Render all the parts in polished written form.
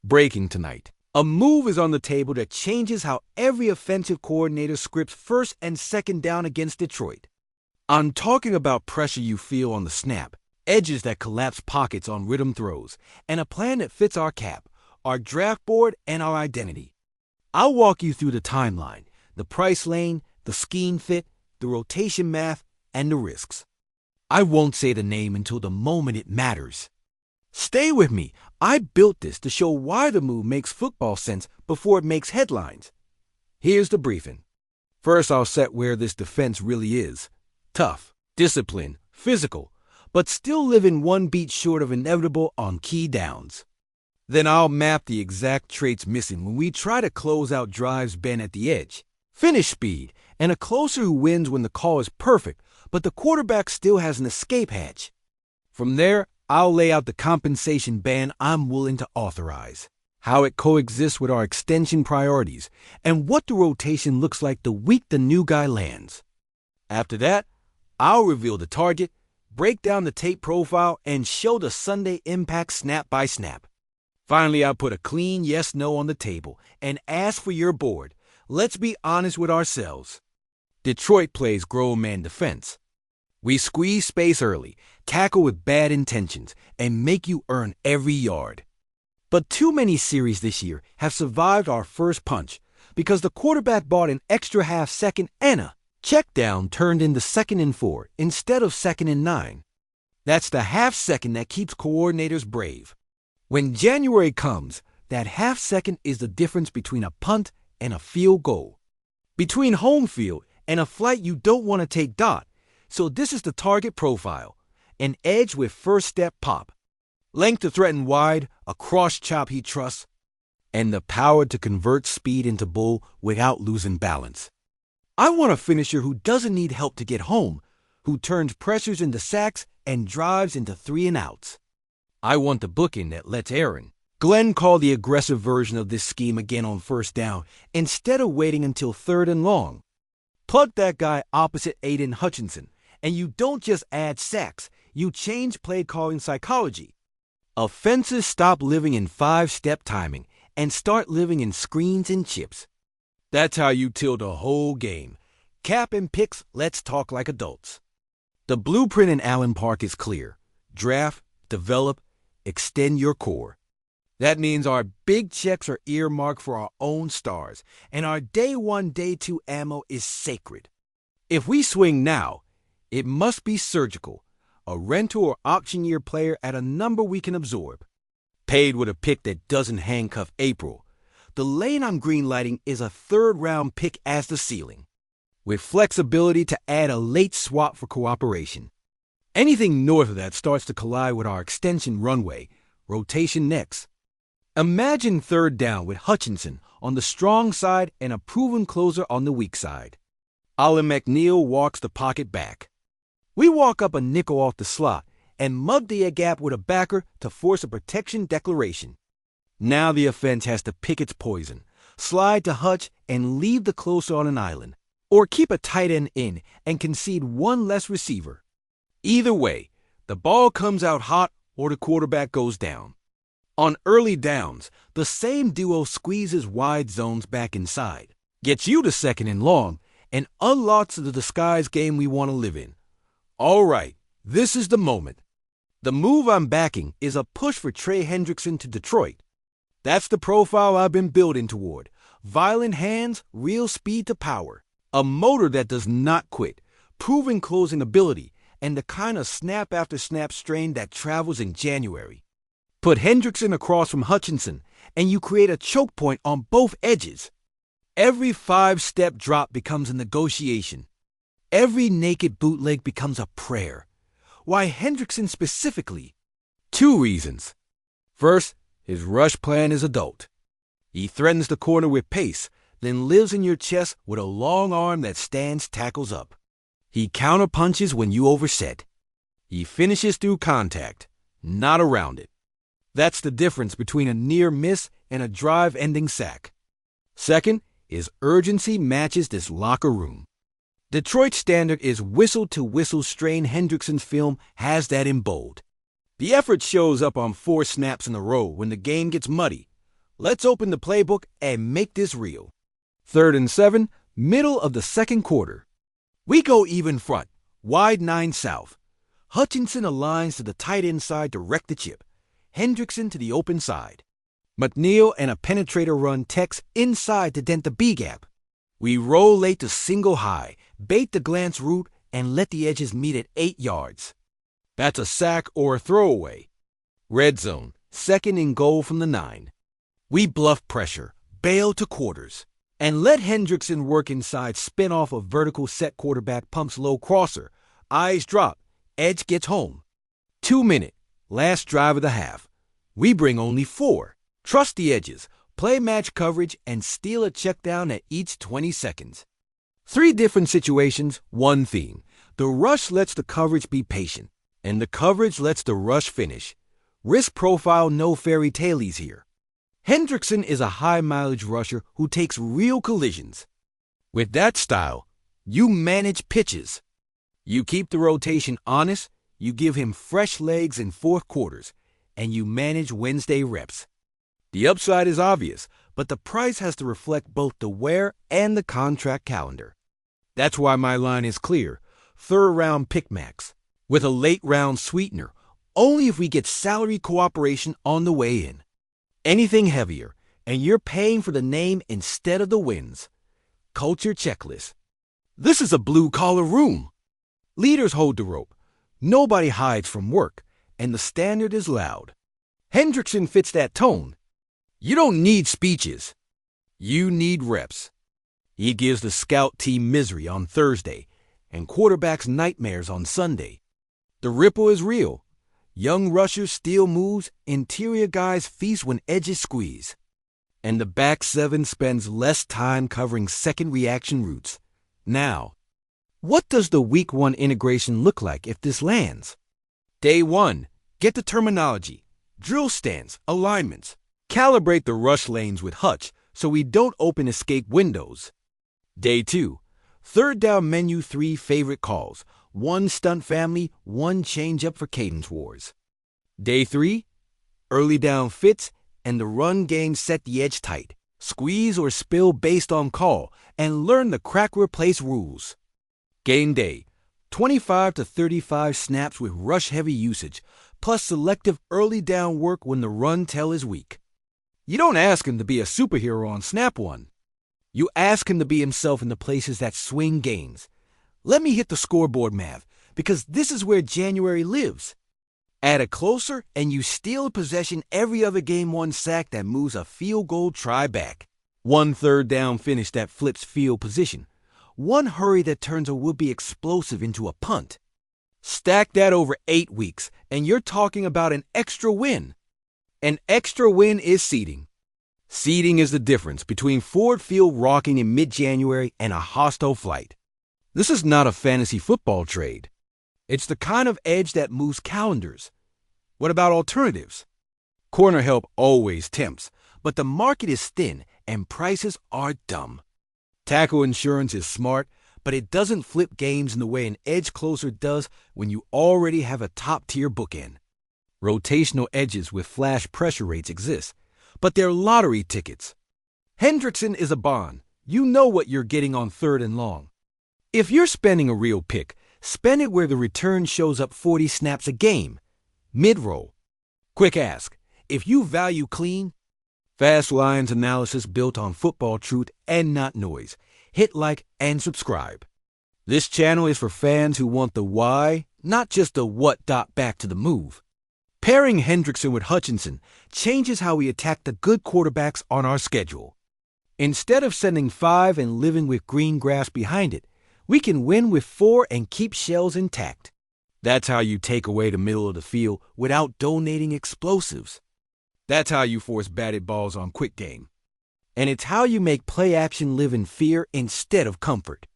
Breaking tonight. A move is on the table that changes how every offensive coordinator scripts first and second down against Detroit. I'm talking about pressure you feel on the snap, edges that collapse pockets on rhythm throws, and a plan that fits our cap, our draft board, and our identity. I'll walk you through the timeline, the price lane, the scheme fit, the rotation math, and the risks. I won't say the name until the moment it matters. Stay with me. I built this to show why the move makes football sense before it makes headlines. Here's the briefing. First, I'll set where this defense really is. Tough, disciplined, physical, but still living one beat short of inevitable on key downs. Then I'll map the exact traits missing when we try to close out drives bent at the edge. Finish speed, and a closer who wins when the call is perfect, but the quarterback still has an escape hatch. From there, I'll lay out the compensation band I'm willing to authorize, how it coexists with our extension priorities, and what the rotation looks like the week the new guy lands. After that, I'll reveal the target, break down the tape profile, and show the Sunday impact snap by snap. Finally, I'll put a clean yes-no on the table and ask for your board. Let's be honest with ourselves. Detroit plays grown man defense. We squeeze space early, tackle with bad intentions, and make you earn every yard. But too many series this year have survived our first punch because the quarterback bought an extra half second and a check down turned into 2nd and 4 instead of 2nd and 9. That's the half second that keeps coordinators brave. When January comes, that half second is the difference between a punt and a field goal, between home field and a flight you don't want to take. So this is the target profile, an edge with first step pop, length to threaten wide, a cross chop he trusts, and the power to convert speed into bull without losing balance. I want a finisher who doesn't need help to get home, who turns pressures into sacks and drives into 3 and outs. I want the booking that lets Aaron Glenn call the aggressive version of this scheme again on first down instead of waiting until 3rd and long. Plug that guy opposite Aiden Hutchinson, and you don't just add sacks, you change play calling psychology. Offenses stop living in 5-step timing and start living in screens and chips. That's how you tilt a whole game. Cap and picks, let's talk like adults. The blueprint in Allen Park is clear. Draft, develop, extend your core. That means our big checks are earmarked for our own stars, and our day 1, day 2 ammo is sacred. If we swing now, it must be surgical, a rental or auction year player at a number we can absorb. Paid with a pick that doesn't handcuff April. The lane I'm greenlighting is a 3rd-round pick as the ceiling, with flexibility to add a late swap for cooperation. Anything north of that starts to collide with our extension runway, rotation next. Imagine 3rd down with Hutchinson on the strong side and a proven closer on the weak side. Alan McNeil walks the pocket back. We walk up a nickel off the slot and mug the gap with a backer to force a protection declaration. Now the offense has to pick its poison, slide to Hutch and leave the closer on an island, or keep a tight end in and concede one less receiver. Either way, the ball comes out hot or the quarterback goes down. On early downs, the same duo squeezes wide zones back inside, gets you to 2nd and long, and unlocks the disguise game we want to live in. All right, this is the moment. The move I'm backing is a push for Trey Hendrickson to Detroit. That's the profile I've been building toward. Violent hands, real speed to power. A motor that does not quit, proven closing ability, and the kind of snap-after-snap strain that travels in January. Put Hendrickson across from Hutchinson, and you create a choke point on both edges. Every 5-step drop becomes a negotiation. Every naked bootleg becomes a prayer. Why Hendrickson specifically? 2 reasons. First, his rush plan is adult. He threatens the corner with pace, then lives in your chest with a long arm that stands tackles up. He counterpunches when you overset. He finishes through contact, not around it. That's the difference between a near miss and a drive-ending sack. Second, his urgency matches this locker room. Detroit's standard is whistle-to-whistle strain. Hendrickson's film has that in bold. The effort shows up on 4 snaps in a row when the game gets muddy. Let's open the playbook and make this real. 3rd and 7, middle of the second quarter. We go even front, wide 9 south. Hutchinson aligns to the tight end side to wreck the chip. Hendrickson to the open side. McNeil and a penetrator run Tex inside to dent the B gap. We roll late to single high, bait the glance route, and let the edges meet at 8 yards. That's a sack or a throwaway. Red zone, 2nd and goal from the 9. We bluff pressure, bail to quarters, and let Hendrickson work inside, spin off a vertical set quarterback pumps low crosser. Eyes drop, edge gets home. 2-minute, last drive of the half. We bring only 4. Trust the edges, play match coverage, and steal a check down at each 20 seconds. 3 different situations, 1 theme. The rush lets the coverage be patient, and the coverage lets the rush finish. Risk profile, no fairy tales here. Hendrickson is a high-mileage rusher who takes real collisions. With that style, you manage pitches. You keep the rotation honest, you give him fresh legs in 4th quarters, and you manage Wednesday reps. The upside is obvious, but the price has to reflect both the wear and the contract calendar. That's why my line is clear, 3rd round pick max, with a late round sweetener, only if we get salary cooperation on the way in. Anything heavier, and you're paying for the name instead of the wins. Culture checklist. This is a blue-collar room. Leaders hold the rope. Nobody hides from work, and the standard is loud. Hendrickson fits that tone. You don't need speeches. You need reps. He gives the scout team misery on Thursday and quarterbacks nightmares on Sunday. The ripple is real. Young rushers steal moves, interior guys feast when edges squeeze. And the back 7 spends less time covering second reaction routes. Now, what does the week 1 integration look like if this lands? Day 1, get the terminology, drill stance, alignments. Calibrate the rush lanes with Hutch so we don't open escape windows. Day 2, 3rd down menu 3 favorite calls, 1 stunt family, 1 change-up for cadence wars. Day 3, early down fits and the run game set the edge tight. Squeeze or spill based on call and learn the crack replace rules. Game day, 25 to 35 snaps with rush-heavy usage, plus selective early down work when the run tell is weak. You don't ask him to be a superhero on snap 1. You ask him to be himself in the places that swing games. Let me hit the scoreboard math, because this is where January lives. Add a closer, and you steal a possession every other game 1 sack that moves a field goal try back. 1 3rd down finish that flips field position. 1 hurry that turns a would-be explosive into a punt. Stack that over 8 weeks, and you're talking about an extra win. An extra win is seeding. Seeding is the difference between Ford Field rocking in mid-January and a hostile flight. This is not a fantasy football trade. It's the kind of edge that moves calendars. What about alternatives? Corner help always tempts, but the market is thin and prices are dumb. Tackle insurance is smart, but it doesn't flip games in the way an edge closer does when you already have a top-tier bookend. Rotational edges with flash pressure rates exist, but they're lottery tickets. Hendrickson is a bond. You know what you're getting on 3rd and long. If you're spending a real pick, spend it where the return shows up 40 snaps a game. Mid-roll. Quick ask. If you value clean, fast lines analysis built on football truth and not noise. Hit like and subscribe. This channel is for fans who want the why, not just the what. Back to the move. Pairing Hendrickson with Hutchinson changes how we attack the good quarterbacks on our schedule. Instead of sending 5 and living with green grass behind it, we can win with 4 and keep shells intact. That's how you take away the middle of the field without donating explosives. That's how you force batted balls on quick game. And it's how you make play action live in fear instead of comfort.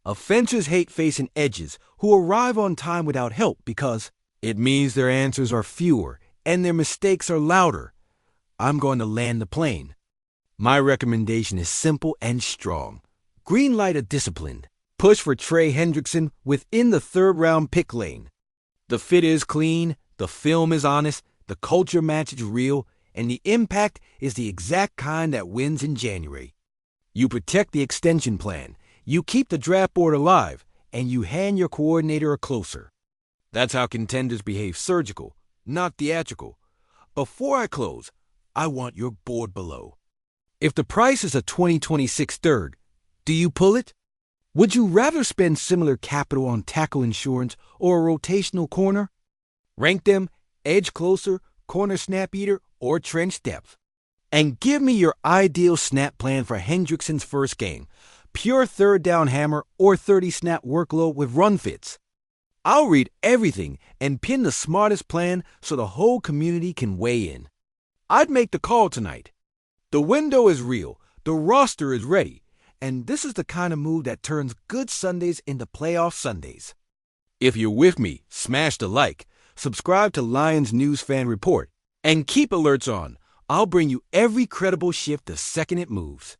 Offenses hate facing edges who arrive on time without help because it means their answers are fewer and their mistakes are louder. I'm going to land the plane. My recommendation is simple and strong. Green light a disciplined. Push for Trey Hendrickson within the 3rd round pick lane. The fit is clean, the film is honest, the culture match is real, and the impact is the exact kind that wins in January. You protect the extension plan, you keep the draft board alive, and you hand your coordinator a closer. That's how contenders behave: surgical, not theatrical. Before I close, I want your board below. If the price is a 2026 third, do you pull it? Would you rather spend similar capital on tackle insurance or a rotational corner? Rank them: edge closer, corner snap eater, or trench depth. And give me your ideal snap plan for Hendrickson's first game: pure third down hammer or 30 snap workload with run fits. I'll read everything and pin the smartest plan so the whole community can weigh in. I'd make the call tonight. The window is real, the roster is ready, and this is the kind of move that turns good Sundays into playoff Sundays. If you're with me, smash the like, subscribe to Lions News Fan Report, and keep alerts on. I'll bring you every credible shift the second it moves.